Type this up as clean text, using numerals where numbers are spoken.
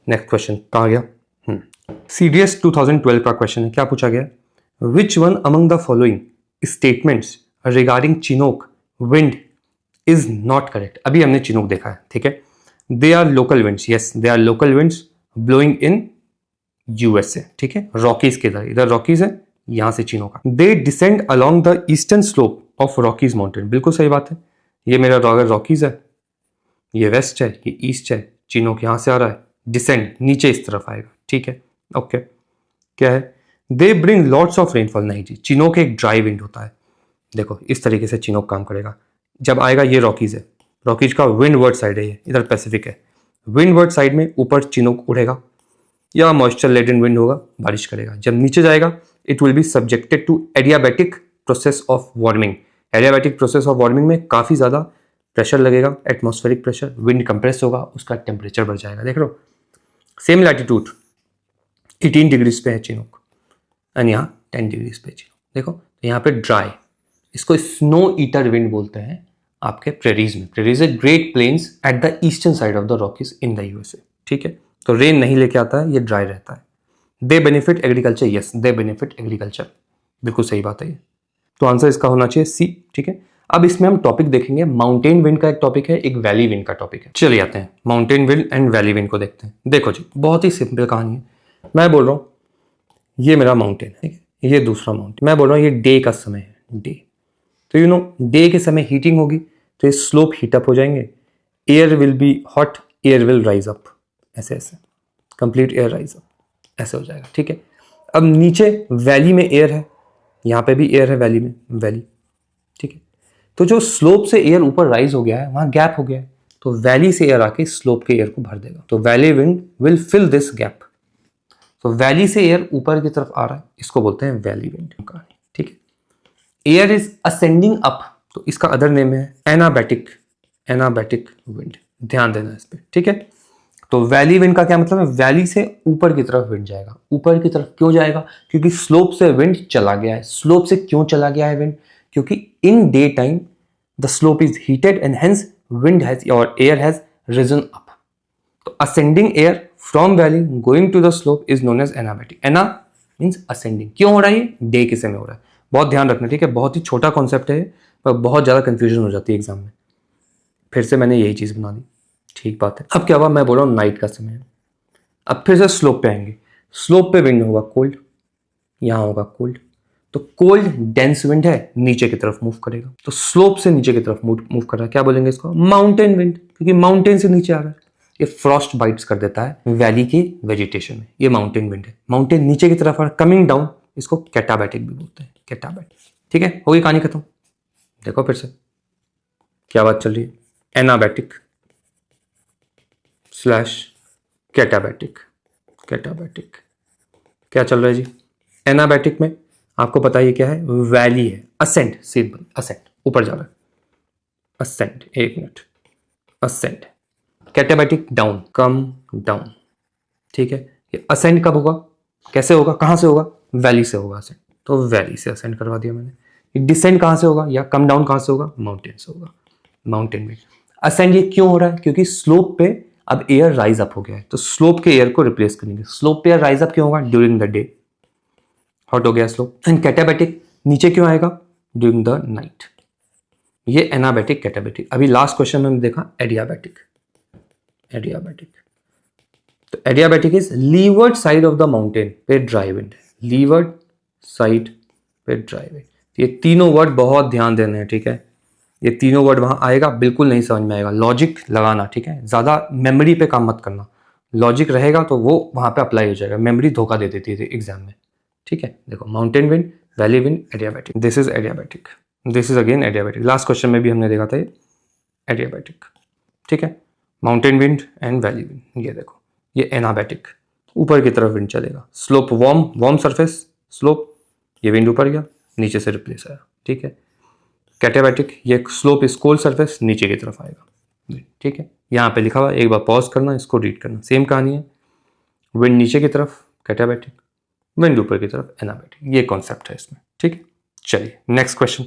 Next question कहाँ गया? CDS 2012 का क्वेश्चन है, क्या पूछा गया? Which one among the following statements regarding chinook wind is not correct? अभी हमने चिनोक देखा है, ठीक है। They are local winds, yes they are local winds blowing in USA, ठीक है। रॉकीज के इधर रॉकीज है, यहां से chinook. They descend along the eastern slope of Rockies mountain, बिल्कुल सही बात है। ये मेरा रॉकीज है, ये वेस्ट है, ये ईस्ट है, चिनोक यहां से आ रहा है, डिसेंड नीचे इस तरफ आएगा, ठीक है। ओके, क्या है? They bring lots of rainfall, नहीं जी, चिनोक एक ड्राई विंड होता है। देखो इस तरीके से चिनोक काम करेगा। जब आएगा, ये रॉकीज है, रॉकीज का विंडवर्ड साइड है, ये इधर पैसिफिक है, विंडवर्ड साइड में ऊपर चिनोक उड़ेगा या मॉइस्चर लेडन विंड होगा, बारिश करेगा। जब नीचे जाएगा it will be subjected to adiabatic process of warming. Adiabatic process of warming में काफी ज्यादा प्रेशर लगेगा, एटमॉस्फेरिक प्रेशर, विंड कंप्रेस होगा, उसका टेम्परेचर बढ़ जाएगा। देख लो सेम लैटिट्यूड 18 डिग्रीज पे है चिनोक एंड यहाँ 10 डिग्रीज पे चिनोक। देखो तो यहाँ पे ड्राई, इसको स्नो ईटर विंड बोलते हैं आपके प्रेरीज में। प्रेरीज है great plains at the eastern side of the Rockies in the USA, ठीक है। तो रेन नहीं लेके आता है, ये ड्राई रहता है। दे benefit agriculture, yes they benefit agriculture, बिल्कुल सही बात है ये। तो आंसर इसका होना चाहिए सी, ठीक है। अब इसमें हम टॉपिक देखेंगे, माउंटेन विंड का एक टॉपिक है, एक वैली विंड का टॉपिक है। चलिए आते हैं mountain wind and valley wind को देखते हैं। देखो जी बहुत ही सिंपल कहानी है। मैं बोल रहा हूँ ये मेरा माउंटेन है, ठीक है, ये दूसरा माउंटेन। मैं बोल रहा हूँ ये डे का समय है, डे। तो यू नो डे के समय हीटिंग होगी तो ये स्लोप हीटअप हो जाएंगे, air will be hot, air will rise up, ऐसे ऐसे कंप्लीट एयर राइज अप, ऐसे हो जाएगा, ठीक है। अब नीचे वैली में एयर है, यहाँ पे भी एयर है वैली में, वैली, ठीक है। तो जो स्लोप से एयर ऊपर राइज हो गया है वहां गैप हो गया है, तो वैली से एयर आके स्लोप के एयर को भर देगा, तो valley wind will fill this gap. तो वैली से एयर ऊपर की तरफ आ रहा है, इसको बोलते हैं वैली विंड, ठीक है। एयर इज असेंडिंग अप, तो इसका अदर नेम है एनाबैटिक, एनाबैटिक विंड, ध्यान देना इस पे, ठीक है। तो वैली विंड का क्या मतलब है? वैली से ऊपर की तरफ विंड जाएगा। ऊपर की तरफ क्यों जाएगा? क्योंकि स्लोप से विंड चला गया है। स्लोप से क्यों चला गया है विंड? क्योंकि in day time the slope is heated and hence wind has और एयर हैज रिजन अप। तो ascending air from valley going to the slope is known as anabatic. Ana means ascending. क्यों हो रहा है? Day के समय हो रहा है। बहुत ध्यान रखना, ठीक है। बहुत ही छोटा कॉन्सेप्ट है पर बहुत ज्यादा कंफ्यूजन हो जाती है एग्जाम में। फिर से मैंने यही चीज बना दी, ठीक बात है। अब क्या हुआ, मैं बोल रहा हूँ नाइट का समय है। अब फिर से स्लोप पे आएंगे, स्लोप पे विंड होगा कोल्ड, यहां होगा कोल्ड, तो कोल्ड डेंस विंड है, नीचे की तरफ मूव करेगा। तो स्लोप से नीचे की तरफ मूव कर रहा है, क्या बोलेंगे इसको? माउंटेन विंड, क्योंकि माउंटेन से नीचे आ रहा है। ये फ्रॉस्ट बाइट्स कर देता है वैली की वेजिटेशन में, ये माउंटेन विंड है। माउंटेन नीचे की तरफ आ कमिंग डाउन, इसको कैटाबैटिक भी बोलते हैं, कैटाबैटिक, ठीक है। होगी कहानी खत्म। देखो फिर से क्या बात चल रही है, एनाबैटिक स्लैश कैटाबैटिक, कैटाबैटिक क्या चल रहा है जी? एनाबैटिक में आपको पता है क्या है? वैली है, असेंट, सिंपल असेंट, ऊपर जा रहा है, असेंट, एक minute, ascent. Katabatic down, come down, ठीक है। ये असेंट कब होगा, कैसे होगा, कहां से होगा? वैली से होगा असेंट, तो वैली से असेंट करवा दिया मैंने। डिसेंट कहां से होगा या कम डाउन कहां से होगा? माउंटेन से होगा, माउंटेन में। असेंट ये क्यों हो रहा है? क्योंकि स्लोप पे अब एयर राइज अप हो गया है, तो स्लोप के एयर को रिप्लेस करेंगे। स्लोप पे एयर राइज अप क्यों होगा? ड्यूरिंग द डे हॉट हो गया स्लोप। एंड कैटाबैटिक नीचे क्यों आएगा? During the night. ये एनाबैटिक, कैटाबैटिक। अभी लास्ट क्वेश्चन में हमने देखा एडियाबैटिक, एडियाबैटिक। तो adiabatic is levered side of the mountain पे ड्राई विंड है, लीवर्ड साइड पे ड्राई विंड। ये तीनों वर्ड बहुत ध्यान देने हैं, ठीक है। ये तीनों वर्ड वहां आएगा, बिल्कुल नहीं समझ में आएगा, लॉजिक लगाना, ठीक है। ज्यादा मेमोरी पे काम मत करना, लॉजिक रहेगा तो वो वहां पे अप्लाई हो जाएगा। मेमोरी धोखा दे देती है एग्जाम में, ठीक है। देखो mountain wind, valley wind, adiabatic, this is adiabatic, this is again adiabatic. Last question में भी हमने देखा था ये एडियाबैटिक, ठीक है। Mountain wind and valley wind, ये देखो ये एनाबैटिक, ऊपर की तरफ विंड चलेगा, स्लोप वार्म सरफेस स्लोप, ये विंड ऊपर गया, नीचे से रिप्लेस आया, ठीक है। कैटाबैटिक, ये स्लोप इज कोल्ड सरफेस, नीचे की तरफ आएगा, ठीक है। यहाँ पे लिखा हुआ, एक बार पॉज करना, इसको रीड करना, सेम कहानी है। विंड नीचे की तरफ कैटाबैटिक, विंड ऊपर की तरफ एनाबैटिक, ये कॉन्सेप्ट है इसमें, ठीक है। चलिए नेक्स्ट क्वेश्चन।